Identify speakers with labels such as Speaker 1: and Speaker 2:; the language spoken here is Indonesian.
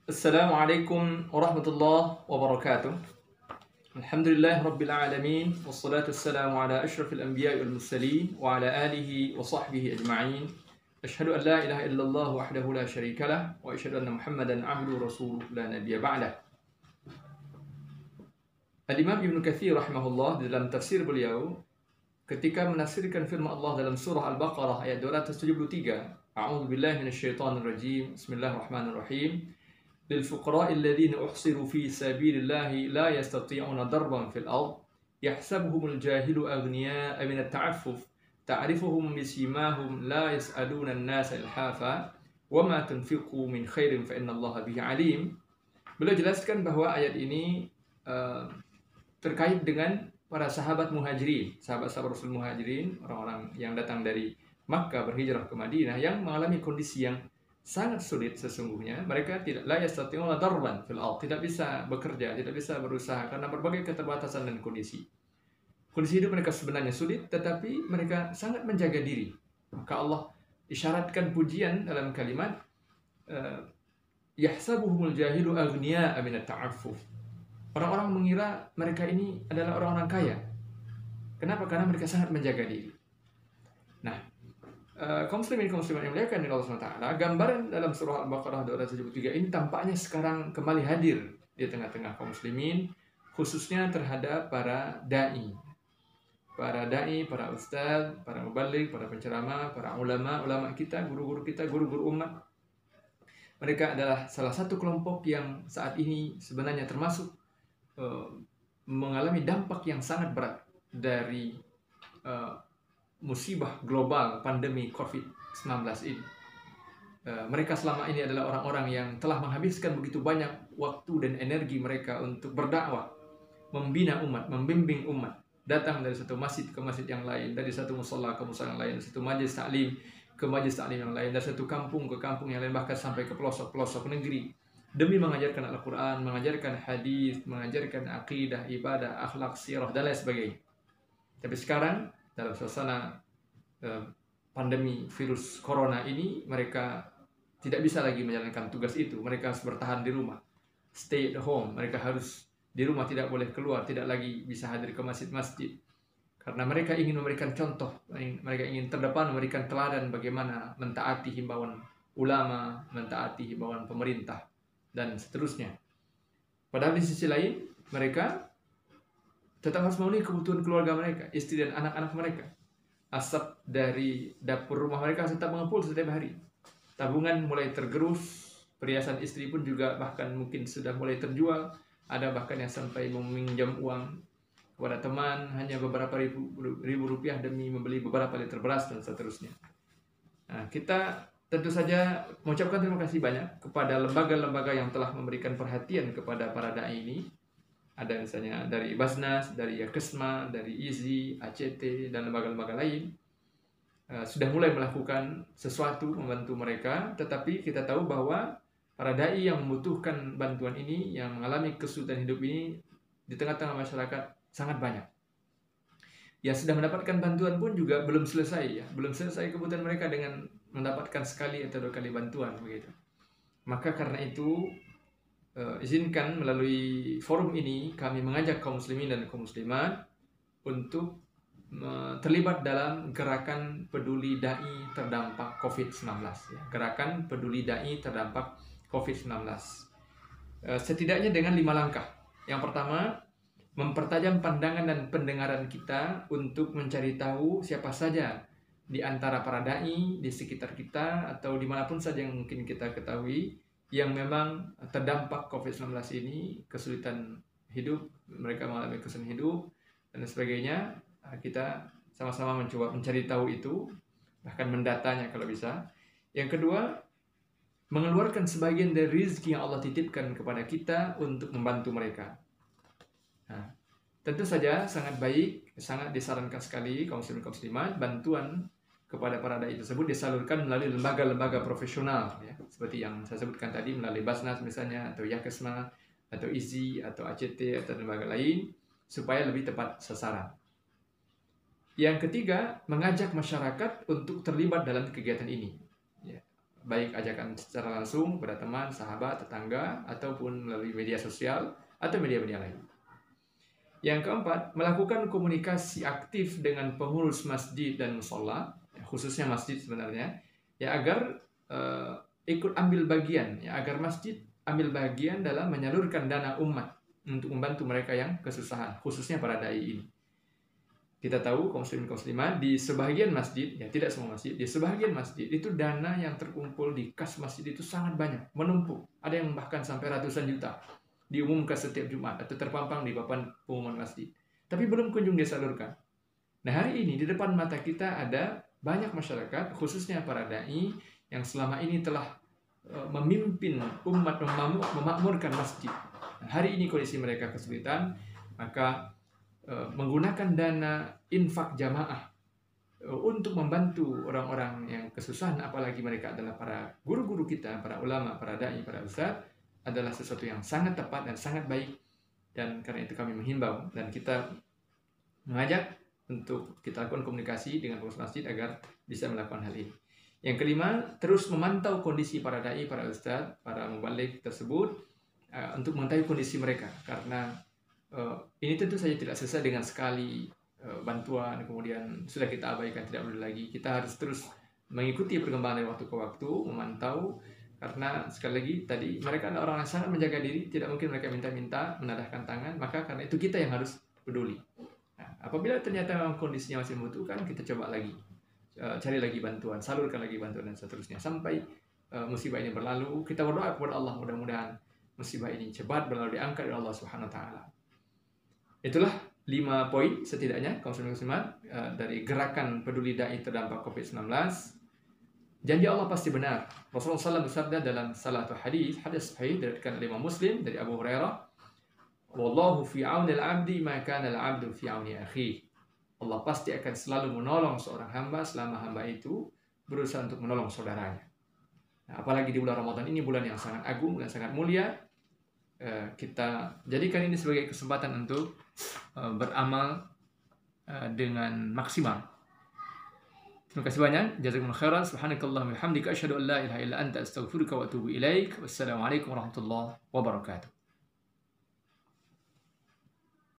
Speaker 1: Assalamualaikum warahmatullahi wabarakatuh. Alhamdulillah rabbil alamin wassalatu wassalamu ala asyrafil anbiya'i wal mursalin wa ala alihi wa sahbihi ajma'in. Asyhadu an la ilaha illallah wahdahu la syarikalah wa asyhadu anna Muhammadan abduhu rasuluh la nabiyya ba'dah. Al-Imam Ibnu Katsir rahimahullah dalam tafsir beliau ketika menafsirkan firman Allah dalam surah Al-Baqarah ayat 273, A'udzu billahi minasyaitonir rajim. Bismillahirrahmanirrahim. للفقراء الذين أحصروا في سبيل الله لا يستطيعون ضربا في الأرض يحسبهم الجاهل أغنياء من التعفف تعرفهم بسيماهم لا يسألون الناس إلحافا وما تنفقوا من خير فإن الله به عليم. Beliau jelaskan bahwa ayat ini terkait dengan para sahabat muhajirin, sahabat-sahabat Rasul muhajirin, orang-orang yang datang dari Makkah berhijrah ke Madinah yang mengalami kondisi yang sangat sulit sesungguhnya. Mereka la yastati'una darban fil ard, tidak bisa bekerja, tidak bisa berusaha karena berbagai keterbatasan dan kondisi. Kondisi hidup mereka sebenarnya sulit, tetapi mereka sangat menjaga diri. Maka Allah isyaratkan pujian dalam kalimat yahsabuhumul jahilu aghniya min at-ta'affuf. Orang-orang mengira mereka ini adalah orang-orang kaya. Kenapa? Karena mereka sangat menjaga diri. Nah, kaum muslimin yang muliakan oleh Allah SWT, gambaran dalam surah Al-Baqarah 273 ini tampaknya sekarang kembali hadir di tengah-tengah kaum muslimin, khususnya terhadap para da'i, para ustaz, para mubaligh, para penceramah, para ulama kita, guru-guru kita, guru-guru umat. Mereka adalah salah satu kelompok yang saat ini sebenarnya termasuk mengalami dampak yang sangat berat dari musibah global pandemi COVID-19 ini. Mereka selama ini adalah orang-orang yang telah menghabiskan begitu banyak waktu dan energi mereka untuk berdakwah, membina umat, membimbing umat, datang dari satu masjid ke masjid yang lain, dari satu musala ke musala yang lain, dari satu majelis taklim ke majelis taklim yang lain, dari satu kampung ke kampung yang lain, bahkan sampai ke pelosok-pelosok negeri, demi mengajarkan Al-Quran, mengajarkan hadis, mengajarkan akidah, ibadah, akhlak, sirah, dan lain sebagainya. Tapi sekarang dalam suasana pandemi virus corona ini, mereka tidak bisa lagi menjalankan tugas itu. Mereka harus bertahan di rumah, stay at home. Mereka harus di rumah, tidak boleh keluar, tidak lagi bisa hadir ke masjid-masjid. Karena mereka ingin memberikan contoh, mereka ingin terdepan, memberikan teladan bagaimana mentaati himbauan ulama, mentaati himbauan pemerintah, dan seterusnya. Padahal di sisi lain, mereka tetap harus memenuhi kebutuhan keluarga mereka, istri dan anak-anak mereka. Asap dari dapur rumah mereka tetap mengepul setiap hari. Tabungan mulai tergerus, perhiasan istri pun juga bahkan mungkin sudah mulai terjual. Ada bahkan yang sampai meminjam uang kepada teman hanya beberapa ribu rupiah demi membeli beberapa liter beras dan seterusnya. Nah, kita tentu saja mengucapkan terima kasih banyak kepada lembaga-lembaga yang telah memberikan perhatian kepada para da'i ini. Ada misalnya dari Basnas, dari Yakesma, dari IZI, ACT, dan lembaga-lembaga lain sudah mulai melakukan sesuatu membantu mereka. Tetapi kita tahu bahwa para da'i yang membutuhkan bantuan ini, yang mengalami kesulitan hidup ini di tengah-tengah masyarakat sangat banyak. Yang sudah mendapatkan bantuan pun juga belum selesai, ya, belum selesai kebutuhan mereka dengan mendapatkan sekali atau dua kali bantuan begitu. Maka karena itu izinkan melalui forum ini kami mengajak kaum muslimin dan kaum muslimat untuk terlibat dalam gerakan peduli da'i terdampak COVID-19, ya. Gerakan peduli da'i terdampak COVID-19 setidaknya dengan 5 langkah. Yang pertama, mempertajam pandangan dan pendengaran kita untuk mencari tahu siapa saja di antara para da'i di sekitar kita atau dimanapun saja yang mungkin kita ketahui yang memang terdampak COVID-19 ini, kesulitan hidup, mereka mengalami kesulitan hidup dan sebagainya. Kita sama-sama mencoba mencari tahu itu, bahkan mendatanya kalau bisa. Yang kedua, mengeluarkan sebagian dari rezeki yang Allah titipkan kepada kita untuk membantu mereka. Nah, tentu saja sangat baik, sangat disarankan sekali kaum muslimin kaum muslimat bantuan kepada para da'i tersebut disalurkan melalui lembaga-lembaga profesional, ya, seperti yang saya sebutkan tadi, melalui Basnas misalnya, atau Yakesma, atau IZI, atau ACT, atau lembaga lain, supaya lebih tepat sasaran. Yang ketiga, mengajak masyarakat untuk terlibat dalam kegiatan ini, ya. baik ajakan secara langsung kepada teman, sahabat, tetangga, ataupun melalui media sosial atau media-media lain. Yang keempat, melakukan komunikasi aktif dengan pengurus masjid dan mushola, khususnya masjid sebenarnya, ya agar ikut ambil bagian, ya agar masjid ambil bagian dalam menyalurkan dana umat untuk membantu mereka yang kesusahan, khususnya para dai ini. Kita tahu kaum muslimin kaum muslimat di sebahagian masjid, ya tidak semua masjid, di sebahagian masjid itu dana yang terkumpul di kas masjid itu sangat banyak, menumpuk. Ada yang bahkan sampai ratusan juta diumumkan setiap Jumat atau terpampang di papan pengumuman masjid. Tapi belum kunjung disalurkan. Nah, hari ini di depan mata kita ada banyak masyarakat, khususnya para dai yang selama ini telah memimpin umat memakmurkan masjid. Nah, hari ini kondisi mereka kesulitan, maka menggunakan dana infak jamaah untuk membantu orang-orang yang kesusahan, apalagi mereka adalah para guru-guru kita, para ulama, para dai, para ustaz, adalah sesuatu yang sangat tepat dan sangat baik. Dan karena itu kami menghimbau dan kita mengajak untuk kita lakukan komunikasi dengan pengurus masjid agar bisa melakukan hal ini. Yang kelima, terus memantau kondisi para dai, para ustaz, para mubalik tersebut untuk mengetahui kondisi mereka, karena ini tentu saja tidak selesai dengan sekali bantuan kemudian sudah kita abaikan, tidak boleh lagi. Kita harus terus mengikuti perkembangan dari waktu ke waktu, memantau, karena sekali lagi tadi mereka adalah orang yang sangat menjaga diri, tidak mungkin mereka minta-minta menadahkan tangan, maka karena itu kita yang harus peduli. Nah, apabila ternyata memang kondisinya masih membutuhkan, kita coba lagi, cari lagi bantuan, salurkan lagi bantuan dan seterusnya sampai musibah ini berlalu. Kita berdoa kepada Allah mudah-mudahan musibah ini cepat berlalu, diangkat oleh Allah Subhanahu wa taala. Itulah 5 poin setidaknya kaum muslimin muslimat dari gerakan peduli dai terdampak COVID-19. Janji Allah pasti benar. Rasulullah SAW bersabda dalam salah satu hadis sahih diriwayatkan oleh Imam Muslim dari Abu Hurairah, "Wallahu fi auni al-'abdi ma kana al-'abdu fi auni akhihi." Allah pasti akan selalu menolong seorang hamba selama hamba itu berusaha untuk menolong saudaranya. Nah, apalagi di bulan Ramadan ini, bulan yang sangat agung dan sangat mulia, kita jadikan ini sebagai kesempatan untuk beramal dengan maksimal. Terima kasih banyak. Jazakumullah khairan. Subhanakallahumma wa bihamdika asyhadu an la ilaha illa anta astaghfiruka wa atubu ilaik. Wassalamualaikum warahmatullahi wabarakatuh.